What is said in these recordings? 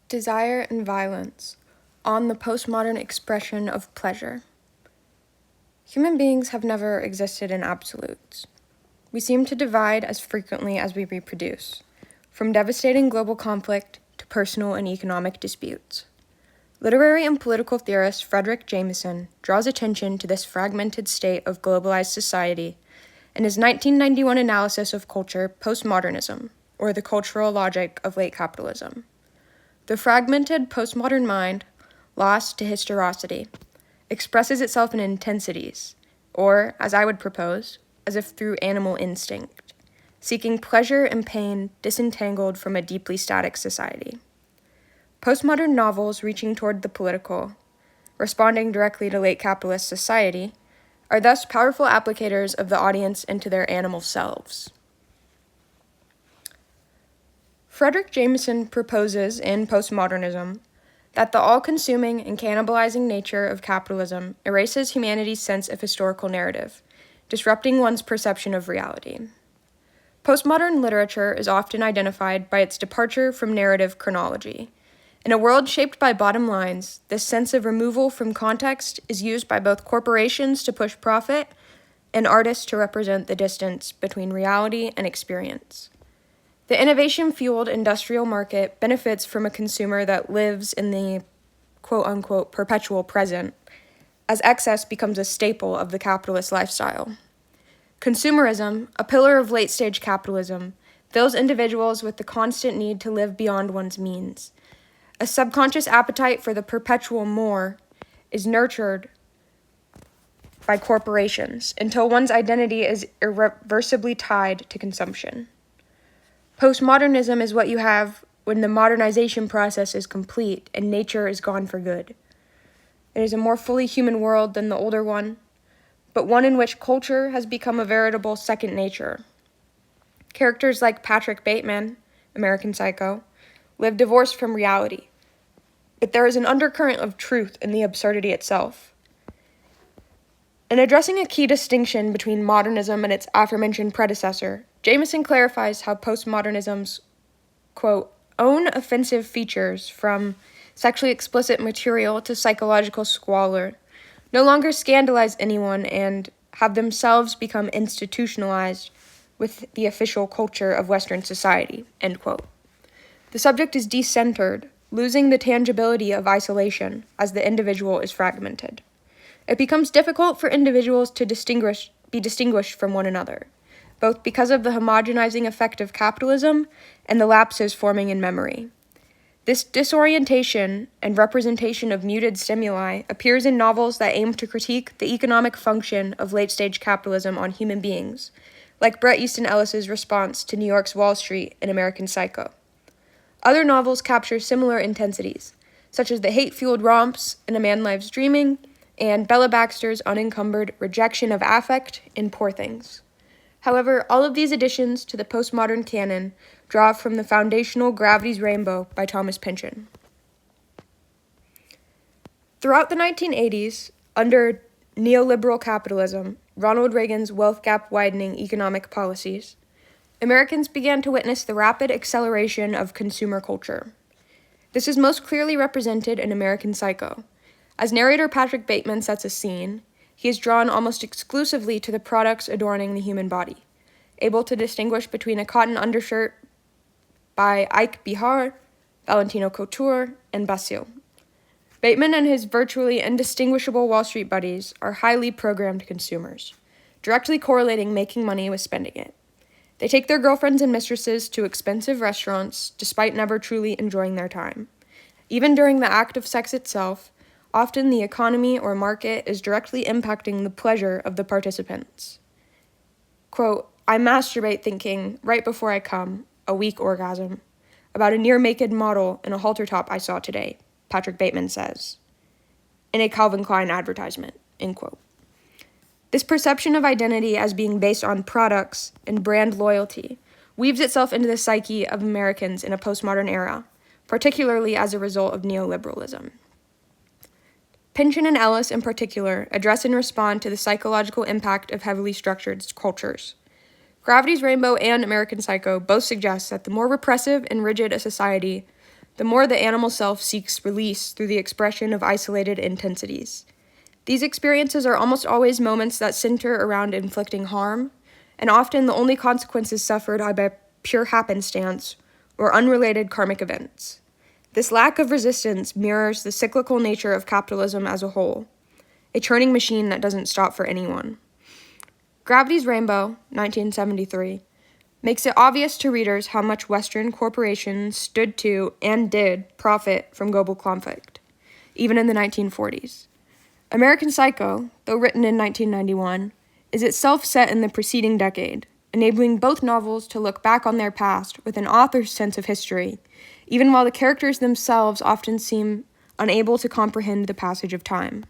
Desire and Violence on the Postmodern Expression of Pleasure. Human beings have never existed in absolutes. We seem to divide as frequently as we reproduce, from devastating global conflict to personal and economic disputes. Literary and political theorist Frederick Jameson draws attention to this fragmented state of globalized society in his 1991 analysis of culture, Postmodernism, or the cultural logic of late capitalism. The fragmented postmodern mind, lost to historicity, expresses itself in intensities, or, as I would propose, as if through animal instinct, seeking pleasure and pain disentangled from a deeply static society. Postmodern novels reaching toward the political, responding directly to late capitalist society, are thus powerful applicators of the audience into their animal selves. Frederick Jameson proposes in Postmodernism that the all-consuming and cannibalizing nature of capitalism erases humanity's sense of historical narrative, disrupting one's perception of reality. Postmodern literature is often identified by its departure from narrative chronology. In a world shaped by bottom lines, this sense of removal from context is used by both corporations to push profit and artists to represent the distance between reality and experience. The innovation-fueled industrial market benefits from a consumer that lives in the quote-unquote perpetual present, as excess becomes a staple of the capitalist lifestyle. Consumerism, a pillar of late-stage capitalism, fills individuals with the constant need to live beyond one's means. A subconscious appetite for the perpetual more is nurtured by corporations until one's identity is irreversibly tied to consumption. Postmodernism is what you have when the modernization process is complete and nature is gone for good. It is a more fully human world than the older one, but one in which culture has become a veritable second nature. Characters like Patrick Bateman, American Psycho, live divorced from reality, but there is an undercurrent of truth in the absurdity itself. In addressing a key distinction between modernism and its aforementioned predecessor, Jameson clarifies how postmodernism's, quote, own offensive features, from sexually explicit material to psychological squalor, no longer scandalize anyone and have themselves become institutionalized with the official culture of Western society, end quote. The subject is decentered, losing the tangibility of isolation as the individual is fragmented. It becomes difficult for individuals to be distinguished from one another, both because of the homogenizing effect of capitalism and the lapses forming in memory. This disorientation and representation of muted stimuli appears in novels that aim to critique the economic function of late-stage capitalism on human beings, like Bret Easton Ellis's response to New York's Wall Street in American Psycho. Other novels capture similar intensities, such as the hate-fueled romps in A Man Lives Dreaming and Bella Baxter's unencumbered rejection of affect in Poor Things. However, all of these additions to the postmodern canon draw from the foundational Gravity's Rainbow by Thomas Pynchon. Throughout the 1980s, under neoliberal capitalism, Ronald Reagan's wealth gap widening economic policies, Americans began to witness the rapid acceleration of consumer culture. This is most clearly represented in American Psycho. As narrator Patrick Bateman sets a scene, he is drawn almost exclusively to the products adorning the human body, able to distinguish between a cotton undershirt by Ike Behar, Valentino Couture, and Basile. Bateman and his virtually indistinguishable Wall Street buddies are highly programmed consumers, directly correlating making money with spending it. They take their girlfriends and mistresses to expensive restaurants despite never truly enjoying their time. Even during the act of sex itself, often the economy or market is directly impacting the pleasure of the participants. Quote, I masturbate thinking, right before I come, a weak orgasm, about a near-naked model in a halter top I saw today, Patrick Bateman says, in a Calvin Klein advertisement, end quote. This perception of identity as being based on products and brand loyalty weaves itself into the psyche of Americans in a postmodern era, particularly as a result of neoliberalism. Pynchon and Ellis, in particular, address and respond to the psychological impact of heavily structured cultures. Gravity's Rainbow and American Psycho both suggest that the more repressive and rigid a society, the more the animal self seeks release through the expression of isolated intensities. These experiences are almost always moments that center around inflicting harm, and often the only consequences suffered are by pure happenstance or unrelated karmic events. This lack of resistance mirrors the cyclical nature of capitalism as a whole, a churning machine that doesn't stop for anyone. Gravity's Rainbow, 1973, makes it obvious to readers how much Western corporations stood to and did profit from global conflict, even in the 1940s. American Psycho, though written in 1991, is itself set in the preceding decade, enabling both novels to look back on their past with an author's sense of history, even while the characters themselves often seem unable to comprehend the passage of time.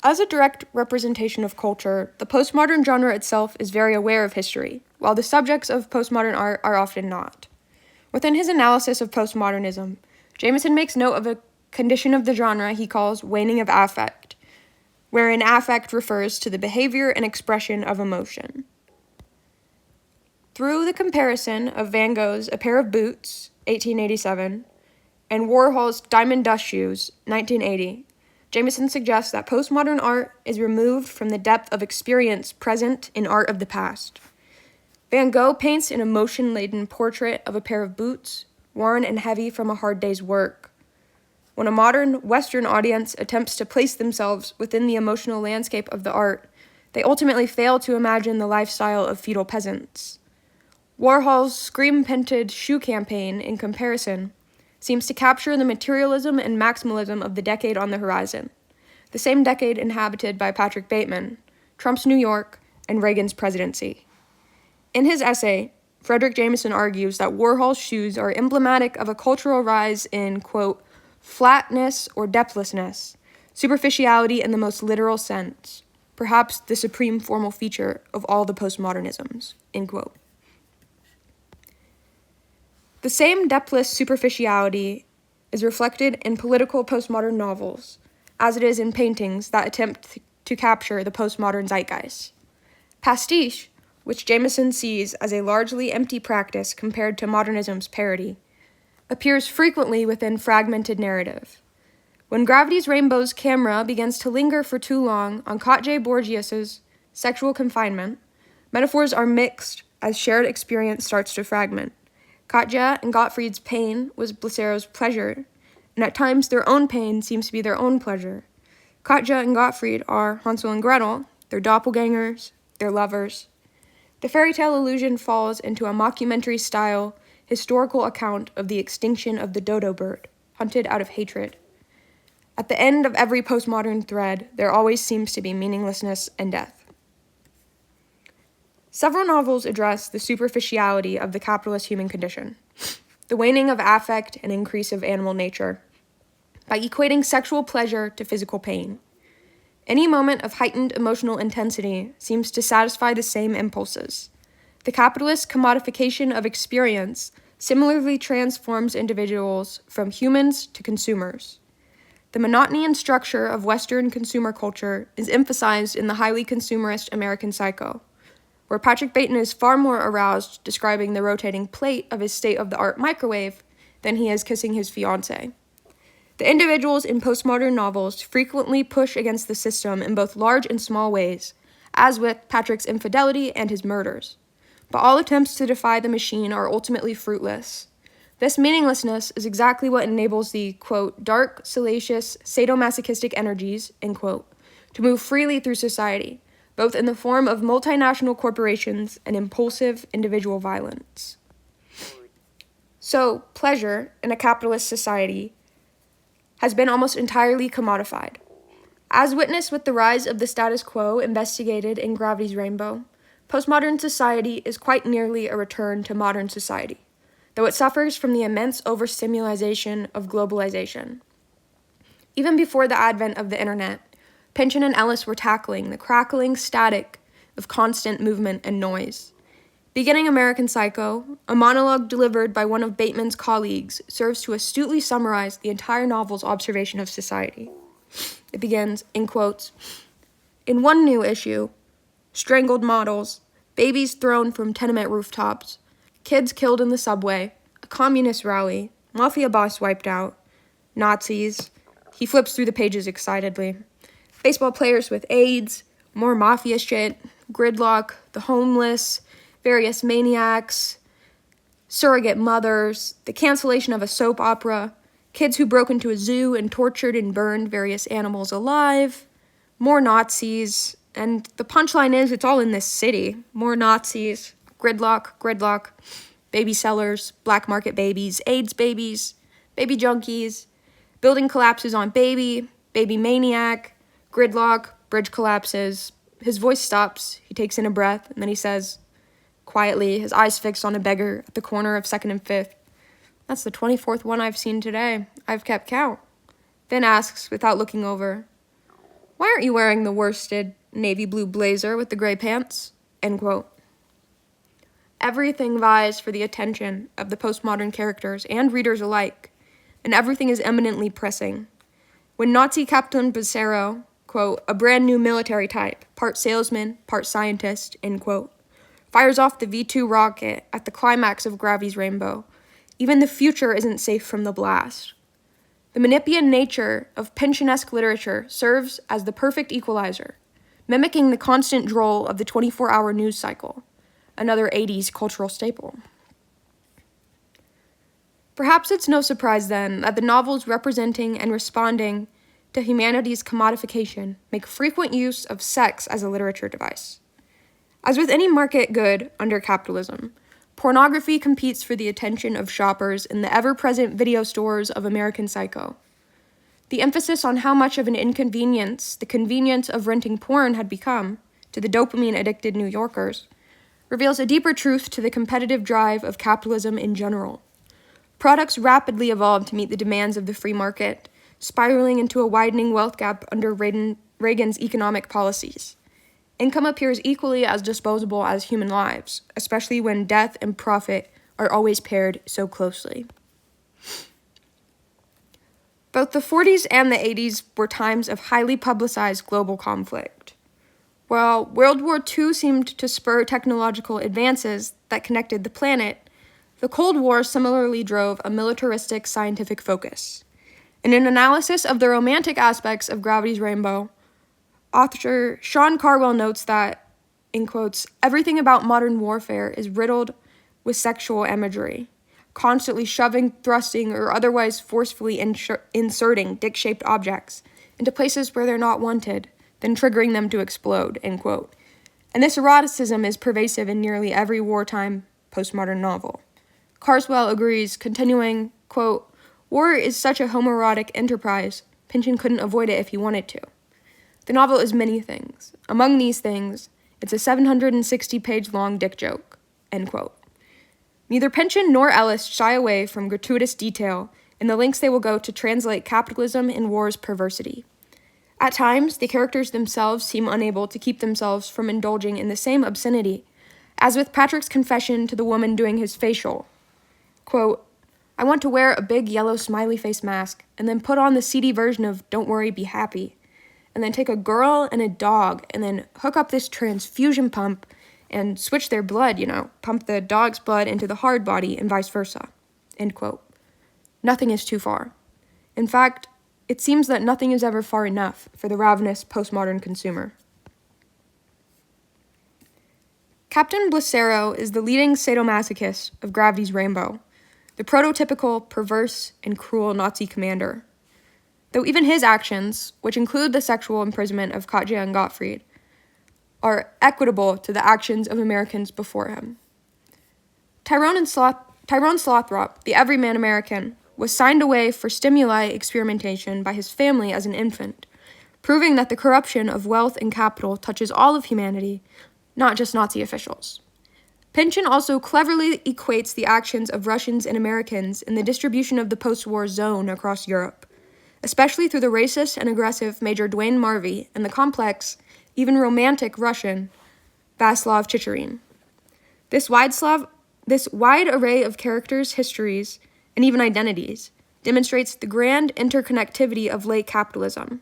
As a direct representation of culture, the postmodern genre itself is very aware of history, while the subjects of postmodern art are often not. Within his analysis of postmodernism, Jameson makes note of a condition of the genre he calls waning of affect, wherein affect refers to the behavior and expression of emotion. Through the comparison of Van Gogh's A Pair of Boots, 1887, and Warhol's Diamond Dust Shoes, 1980, Jameson suggests that postmodern art is removed from the depth of experience present in art of the past. Van Gogh paints an emotion-laden portrait of a pair of boots, worn and heavy from a hard day's work. When a modern Western audience attempts to place themselves within the emotional landscape of the art, they ultimately fail to imagine the lifestyle of feudal peasants. Warhol's scream-painted shoe campaign, in comparison, seems to capture the materialism and maximalism of the decade on the horizon, the same decade inhabited by Patrick Bateman, Trump's New York, and Reagan's presidency. In his essay, Frederick Jameson argues that Warhol's shoes are emblematic of a cultural rise in, quote, flatness or depthlessness, superficiality in the most literal sense, perhaps the supreme formal feature of all the postmodernisms, end quote. The same depthless superficiality is reflected in political postmodern novels, as it is in paintings that attempt to capture the postmodern zeitgeist. Pastiche, which Jameson sees as a largely empty practice compared to modernism's parody, appears frequently within fragmented narrative. When Gravity's Rainbow's camera begins to linger for too long on Katja Borgias's sexual confinement, metaphors are mixed as shared experience starts to fragment. Katja and Gottfried's pain was Blicero's pleasure, and at times their own pain seems to be their own pleasure. Katja and Gottfried are Hansel and Gretel, their doppelgangers, their lovers. The fairy tale allusion falls into a mockumentary-style historical account of the extinction of the dodo bird, hunted out of hatred. At the end of every postmodern thread, there always seems to be meaninglessness and death. Several novels address the superficiality of the capitalist human condition, the waning of affect and increase of animal nature, by equating sexual pleasure to physical pain. Any moment of heightened emotional intensity seems to satisfy the same impulses. The capitalist commodification of experience similarly transforms individuals from humans to consumers. The monotony and structure of Western consumer culture is emphasized in the highly consumerist American Psycho, where Patrick Bateman is far more aroused describing the rotating plate of his state-of-the-art microwave than he is kissing his fiancée. The individuals in postmodern novels frequently push against the system in both large and small ways, as with Patrick's infidelity and his murders. But all attempts to defy the machine are ultimately fruitless. This meaninglessness is exactly what enables the, quote, dark, salacious, sadomasochistic energies, end quote, to move freely through society, both in the form of multinational corporations and impulsive individual violence. So, pleasure in a capitalist society has been almost entirely commodified. As witnessed with the rise of the status quo investigated in Gravity's Rainbow, postmodern society is quite nearly a return to modern society, though it suffers from the immense overstimulation of globalization. Even before the advent of the internet, Pynchon and Ellis were tackling the crackling static of constant movement and noise. Beginning American Psycho, a monologue delivered by one of Bateman's colleagues serves to astutely summarize the entire novel's observation of society. It begins, in quotes, "In one new issue, strangled models, babies thrown from tenement rooftops, kids killed in the subway, a communist rally, mafia boss wiped out, Nazis. He flips through the pages excitedly. Baseball players with AIDS, more mafia shit, gridlock, the homeless, various maniacs, surrogate mothers, the cancellation of a soap opera, kids who broke into a zoo and tortured and burned various animals alive, more Nazis, and the punchline is it's all in this city. More Nazis, gridlock, baby sellers, black market babies, AIDS babies, baby junkies, building collapses on baby maniac, gridlock, bridge collapses. His voice stops, he takes in a breath, and then he says, quietly, his eyes fixed on a beggar at the corner of 2nd and 5th, "That's the 24th one I've seen today. I've kept count." Then asks, without looking over, "Why aren't you wearing the worsted navy blue blazer with the gray pants?" End quote. Everything vies for the attention of the postmodern characters and readers alike, and everything is eminently pressing. When Nazi Captain Becerro, quote, "a brand new military type, part salesman, part scientist," end quote, fires off the V2 rocket at the climax of Gravity's Rainbow, even the future isn't safe from the blast. The Menippean nature of Pynchonesque literature serves as the perfect equalizer, mimicking the constant droll of the 24-hour news cycle, another 80s cultural staple. Perhaps it's no surprise, then, that the novels representing and responding to humanity's commodification make frequent use of sex as a literature device. As with any market good under capitalism, pornography competes for the attention of shoppers in the ever-present video stores of American Psycho. The emphasis on how much of an inconvenience the convenience of renting porn had become to the dopamine-addicted New Yorkers reveals a deeper truth to the competitive drive of capitalism in general. Products rapidly evolved to meet the demands of the free market, spiraling into a widening wealth gap under Reagan's economic policies. Income appears equally as disposable as human lives, especially when death and profit are always paired so closely. Both the 40s and the 80s were times of highly publicized global conflict. While World War II seemed to spur technological advances that connected the planet, the Cold War similarly drove a militaristic scientific focus. In an analysis of the romantic aspects of Gravity's Rainbow, author Sean Carwell notes that, in quotes, "everything about modern warfare is riddled with sexual imagery, constantly shoving, thrusting, or otherwise forcefully inserting dick-shaped objects into places where they're not wanted, then triggering them to explode," end quote. And this eroticism is pervasive in nearly every wartime postmodern novel. Carswell agrees, continuing, quote, "War is such a homoerotic enterprise, Pynchon couldn't avoid it if he wanted to. The novel is many things. Among these things, it's a 760-page long dick joke," end quote. Neither Pynchon nor Ellis shy away from gratuitous detail in the lengths they will go to translate capitalism and war's perversity. At times, the characters themselves seem unable to keep themselves from indulging in the same obscenity, as with Patrick's confession to the woman doing his facial. Quote, "I want to wear a big yellow smiley face mask and then put on the seedy version of Don't Worry, Be Happy, and then take a girl and a dog and then hook up this transfusion pump and switch their blood, pump the dog's blood into the hard body and vice versa," end quote. Nothing is too far. In fact, it seems that nothing is ever far enough for the ravenous postmodern consumer. Captain Becerro is the leading sadomasochist of Gravity's Rainbow, the prototypical, perverse, and cruel Nazi commander. Though even his actions, which include the sexual imprisonment of Katja and Gottfried, are equitable to the actions of Americans before him. Tyrone Slothrop, the everyman American, was signed away for stimuli experimentation by his family as an infant, proving that the corruption of wealth and capital touches all of humanity, not just Nazi officials. Pynchon also cleverly equates the actions of Russians and Americans in the distribution of the post-war zone across Europe, especially through the racist and aggressive Major Duane Marvey and the complex, even romantic Russian Vaslav Chicherin. This wide array of characters, histories, and even identities demonstrates the grand interconnectivity of late capitalism.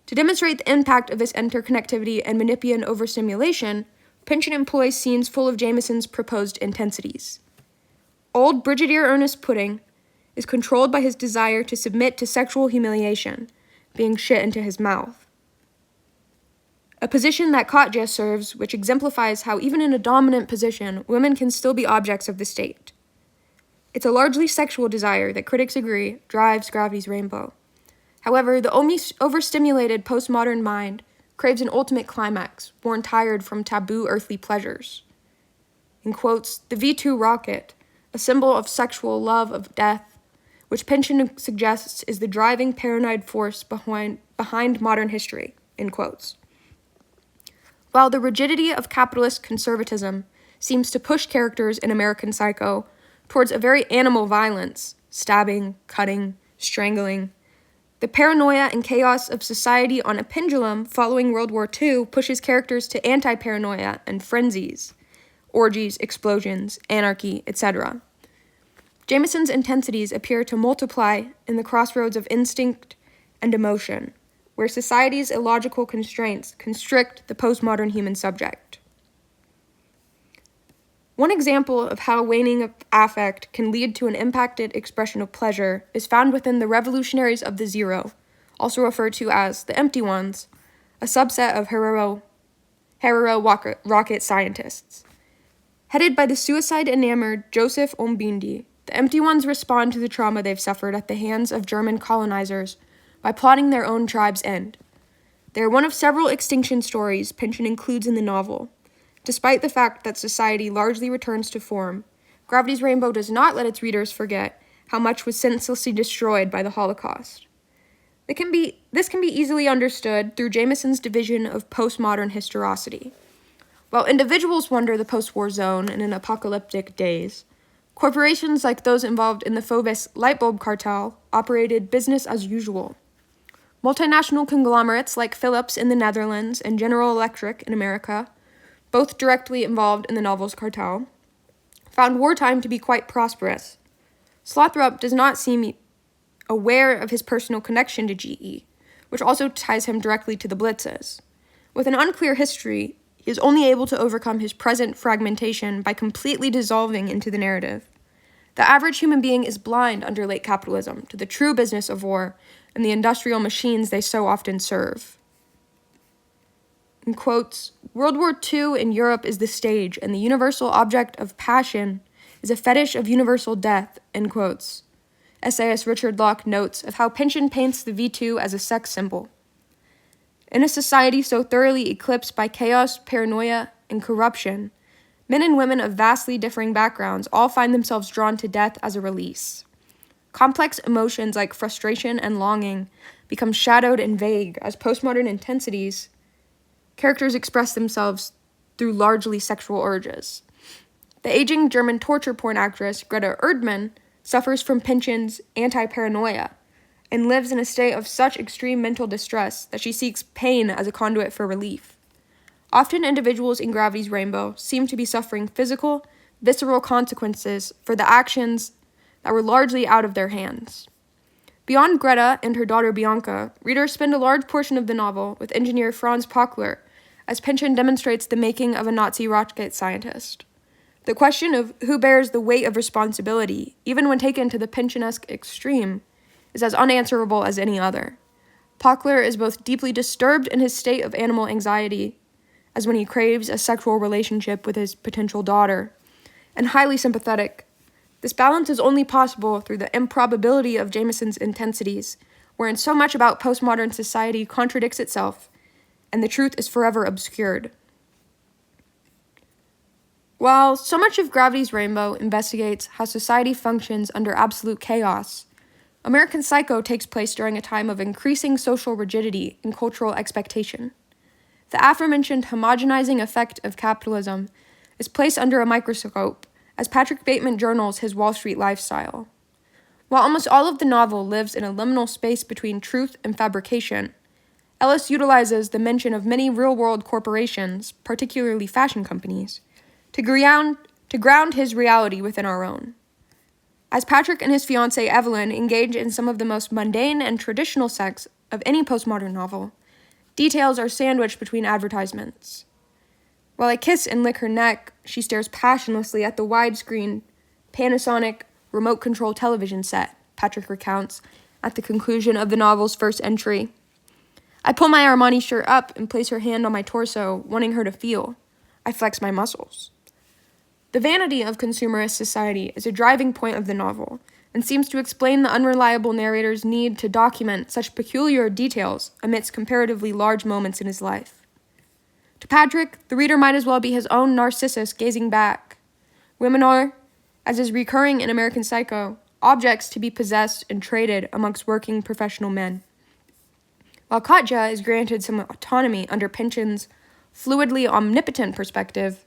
To demonstrate the impact of this interconnectivity and Menippean overstimulation, Pynchon employs scenes full of Jameson's proposed intensities. bold Brigadier Ernest Pudding is controlled by his desire to submit to sexual humiliation, being shit into his mouth. A position that Katja serves, which exemplifies how even in a dominant position, women can still be objects of the state. It's a largely sexual desire that critics agree drives Gravity's Rainbow. However, the overstimulated postmodern mind craves an ultimate climax, born tired from taboo earthly pleasures. In quotes, the V2 rocket, a symbol of sexual love of death, which Pynchon suggests is the driving paranoid force behind modern history, in quotes. While the rigidity of capitalist conservatism seems to push characters in American Psycho towards a very animal violence, stabbing, cutting, strangling, the paranoia and chaos of society on a pendulum following World War II pushes characters to anti-paranoia and frenzies, orgies, explosions, anarchy, etc. Jameson's intensities appear to multiply in the crossroads of instinct and emotion, where society's illogical constraints constrict the postmodern human subject. One example of how waning of affect can lead to an impacted expression of pleasure is found within the revolutionaries of the Zero, also referred to as the Empty Ones, a subset of Herero rocket scientists. Headed by the suicide-enamored Joseph Ombindi, the Empty Ones respond to the trauma they've suffered at the hands of German colonizers by plotting their own tribe's end. They are one of several extinction stories Pynchon includes in the novel. Despite the fact that society largely returns to form, Gravity's Rainbow does not let its readers forget how much was senselessly destroyed by the Holocaust. This can be easily understood through Jameson's division of postmodern historicity. While individuals wander the post-war zone in an apocalyptic daze, corporations like those involved in the Phobos lightbulb cartel operated business as usual. Multinational conglomerates like Philips in the Netherlands and General Electric in America, both directly involved in the novel's cartel, found wartime to be quite prosperous. Slothrop does not seem aware of his personal connection to GE, which also ties him directly to the Blitzes. With an unclear history, he is only able to overcome his present fragmentation by completely dissolving into the narrative. The average human being is blind under late capitalism to the true business of war and the industrial machines they so often serve. In quotes, World War II in Europe is the stage, and the universal object of passion is a fetish of universal death, end quotes. Essayist Richard Locke notes of how Pynchon paints the V2 as a sex symbol. In a society so thoroughly eclipsed by chaos, paranoia, and corruption, men and women of vastly differing backgrounds all find themselves drawn to death as a release. Complex emotions like frustration and longing become shadowed and vague as postmodern intensities. Characters express themselves through largely sexual urges. The aging German torture porn actress Greta Erdmann suffers from Pynchon's anti-paranoia and lives in a state of such extreme mental distress that she seeks pain as a conduit for relief. Often individuals in Gravity's Rainbow seem to be suffering physical, visceral consequences for the actions that were largely out of their hands. Beyond Greta and her daughter Bianca, readers spend a large portion of the novel with engineer Franz Pockler, as Pynchon demonstrates the making of a Nazi rocket scientist. The question of who bears the weight of responsibility, even when taken to the Pynchonesque extreme, is as unanswerable as any other. Pockler is both deeply disturbed in his state of animal anxiety, as when he craves a sexual relationship with his potential daughter, and highly sympathetic. This balance is only possible through the improbability of Jameson's intensities, wherein so much about postmodern society contradicts itself, and the truth is forever obscured. While so much of Gravity's Rainbow investigates how society functions under absolute chaos, American Psycho takes place during a time of increasing social rigidity and cultural expectation. The aforementioned homogenizing effect of capitalism is placed under a microscope as Patrick Bateman journals his Wall Street lifestyle. While almost all of the novel lives in a liminal space between truth and fabrication, Ellis utilizes the mention of many real-world corporations, particularly fashion companies, to ground his reality within our own. As Patrick and his fiancée Evelyn engage in some of the most mundane and traditional sex of any postmodern novel, details are sandwiched between advertisements. While I kiss and lick her neck, she stares passionlessly at the widescreen Panasonic remote control television set, Patrick recounts at the conclusion of the novel's first entry. I pull my Armani shirt up and place her hand on my torso, wanting her to feel. I flex my muscles. The vanity of consumerist society is a driving point of the novel, and seems to explain the unreliable narrator's need to document such peculiar details amidst comparatively large moments in his life. To Patrick, the reader might as well be his own Narcissus gazing back. Women are, as is recurring in American Psycho, objects to be possessed and traded amongst working professional men. While Katja is granted some autonomy under Pynchon's fluidly omnipotent perspective,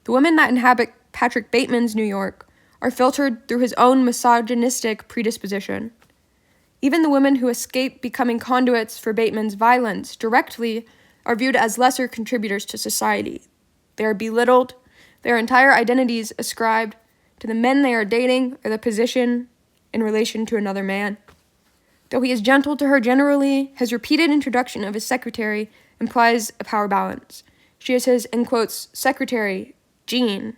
the women that inhabit Patrick Bateman's New York are filtered through his own misogynistic predisposition. Even the women who escape becoming conduits for Bateman's violence directly are viewed as lesser contributors to society. They are belittled, their entire identities ascribed to the men they are dating or the position in relation to another man. Though he is gentle to her generally, his repeated introduction of his secretary implies a power balance. She is his, in quotes, secretary, Jean,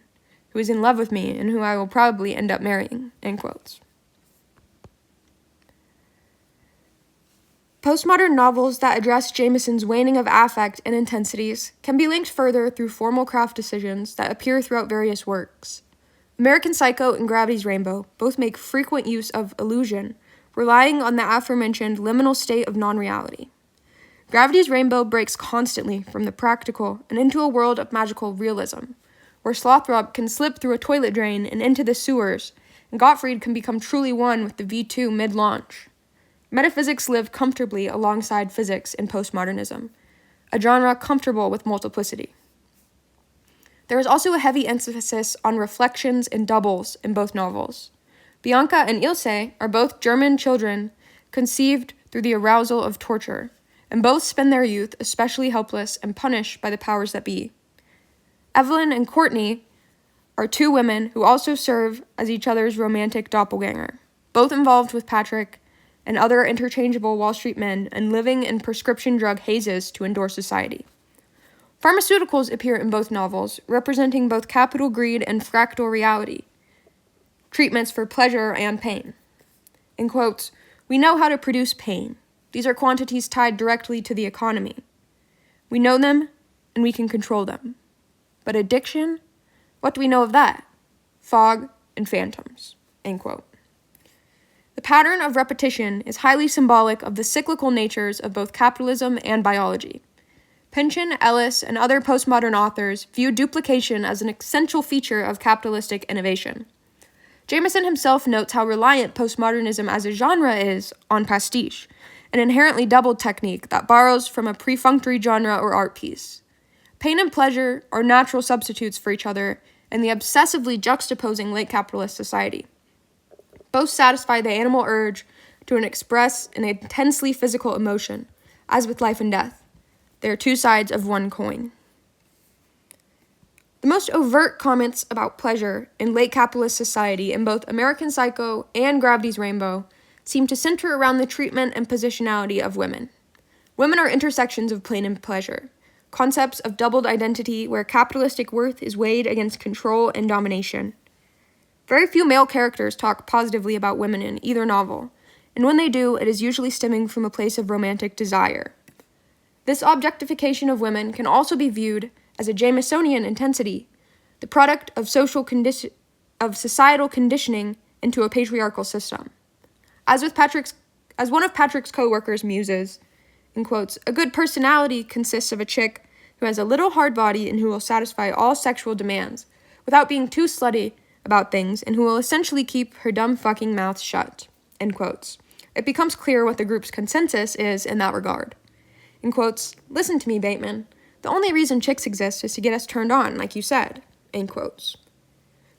who is in love with me and who I will probably end up marrying, end quotes. Postmodern novels that address Jameson's waning of affect and intensities can be linked further through formal craft decisions that appear throughout various works. American Psycho and Gravity's Rainbow both make frequent use of illusion, relying on the aforementioned liminal state of non-reality. Gravity's Rainbow breaks constantly from the practical and into a world of magical realism, where Slothrop can slip through a toilet drain and into the sewers, and Gottfried can become truly one with the V2 mid-launch. Metaphysics live comfortably alongside physics in postmodernism, a genre comfortable with multiplicity. There is also a heavy emphasis on reflections and doubles in both novels. Bianca and Ilse are both German children conceived through the arousal of torture, and both spend their youth especially helpless and punished by the powers that be. Evelyn and Courtney are two women who also serve as each other's romantic doppelganger, both involved with Patrick and other interchangeable Wall Street men and living in prescription drug hazes to endure society. Pharmaceuticals appear in both novels, representing both capital greed and fractal reality, treatments for pleasure and pain. In quotes, we know how to produce pain. These are quantities tied directly to the economy. We know them, and we can control them. But addiction? What do we know of that? Fog and phantoms. End quote. The pattern of repetition is highly symbolic of the cyclical natures of both capitalism and biology. Pynchon, Ellis, and other postmodern authors view duplication as an essential feature of capitalistic innovation. Jameson himself notes how reliant postmodernism as a genre is on pastiche, an inherently doubled technique that borrows from a perfunctory genre or art piece. Pain and pleasure are natural substitutes for each other in the obsessively juxtaposing late capitalist society. Both satisfy the animal urge to express an intensely physical emotion, as with life and death. They are two sides of one coin. The most overt comments about pleasure in late capitalist society in both American Psycho and Gravity's Rainbow seem to center around the treatment and positionality of women. Women are intersections of pain and pleasure, concepts of doubled identity where capitalistic worth is weighed against control and domination. Very few male characters talk positively about women in either novel, and when they do, it is usually stemming from a place of romantic desire. This objectification of women can also be viewed as a Jamesonian intensity, the product of societal conditioning into a patriarchal system. As one of Patrick's co-workers muses, in quotes, a good personality consists of a chick who has a little hard body and who will satisfy all sexual demands without being too slutty about things and who will essentially keep her dumb fucking mouth shut, end quotes. It becomes clear what the group's consensus is in that regard. In quotes, listen to me, Bateman. The only reason chicks exist is to get us turned on, like you said, end quotes.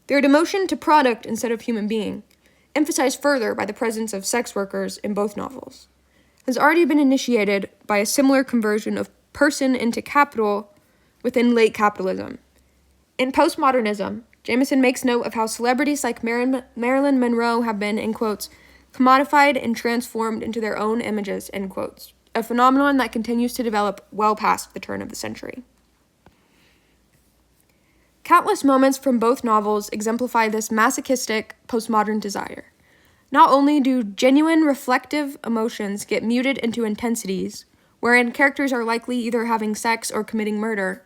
Their demotion to product instead of human being, emphasized further by the presence of sex workers in both novels, has already been initiated by a similar conversion of person into capital within late capitalism. In postmodernism, Jameson makes note of how celebrities like Marilyn Monroe have been, in quotes, commodified and transformed into their own images, end quotes, a phenomenon that continues to develop well past the turn of the century. Countless moments from both novels exemplify this masochistic postmodern desire. Not only do genuine reflective emotions get muted into intensities, wherein characters are likely either having sex or committing murder,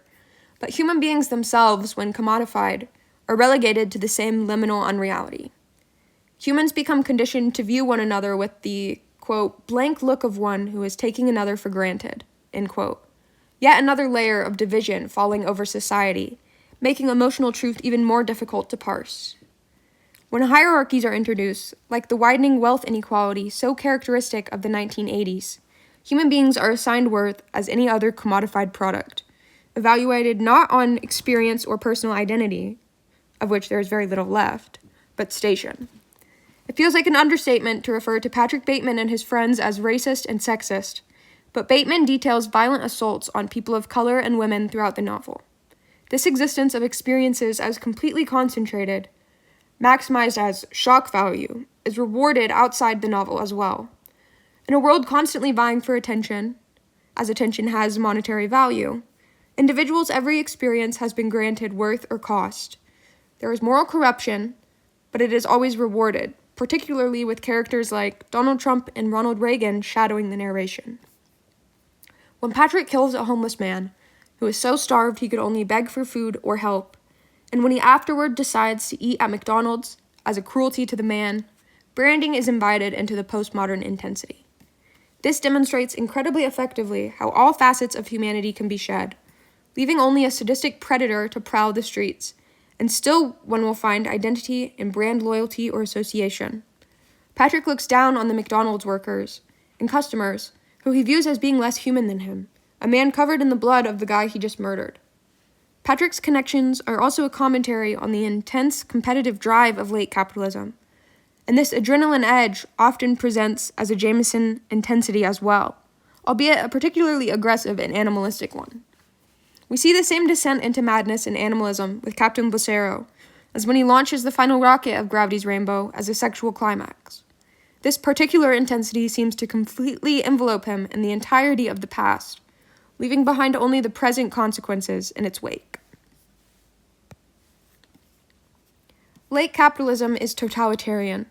but human beings themselves, when commodified, are relegated to the same liminal unreality. Humans become conditioned to view one another with the, quote, blank look of one who is taking another for granted, end quote. Yet another layer of division falling over society, making emotional truth even more difficult to parse. When hierarchies are introduced, like the widening wealth inequality so characteristic of the 1980s, human beings are assigned worth as any other commodified product, evaluated not on experience or personal identity, of which there is very little left, but station. It feels like an understatement to refer to Patrick Bateman and his friends as racist and sexist, but Bateman details violent assaults on people of color and women throughout the novel. This existence of experiences as completely concentrated, maximized as shock value, is rewarded outside the novel as well. In a world constantly vying for attention, as attention has monetary value, individuals' every experience has been granted worth or cost. There is moral corruption, but it is always rewarded, particularly with characters like Donald Trump and Ronald Reagan shadowing the narration. When Patrick kills a homeless man, who is so starved he could only beg for food or help, and when he afterward decides to eat at McDonald's as a cruelty to the man, branding is invited into the postmodern intensity. This demonstrates incredibly effectively how all facets of humanity can be shed, leaving only a sadistic predator to prowl the streets, and still one will find identity in brand loyalty or association. Patrick looks down on the McDonald's workers and customers who he views as being less human than him, a man covered in the blood of the guy he just murdered. Patrick's connections are also a commentary on the intense competitive drive of late capitalism, and this adrenaline edge often presents as a Jameson intensity as well, albeit a particularly aggressive and animalistic one. We see the same descent into madness and animalism with Captain Lucero, as when he launches the final rocket of Gravity's Rainbow as a sexual climax. This particular intensity seems to completely envelope him in the entirety of the past, leaving behind only the present consequences in its wake. Late capitalism is totalitarian.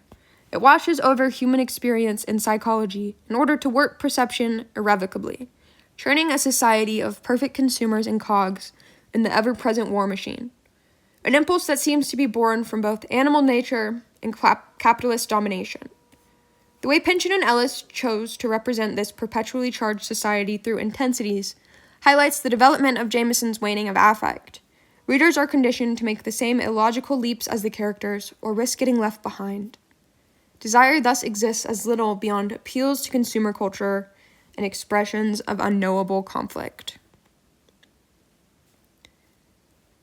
It washes over human experience and psychology in order to warp perception irrevocably, churning a society of perfect consumers and cogs in the ever-present war machine, an impulse that seems to be born from both animal nature and capitalist domination. The way Pynchon and Ellis chose to represent this perpetually charged society through intensities highlights the development of Jameson's waning of affect. Readers are conditioned to make the same illogical leaps as the characters or risk getting left behind. Desire thus exists as little beyond appeals to consumer culture and expressions of unknowable conflict.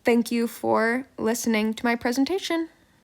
Thank you for listening to my presentation.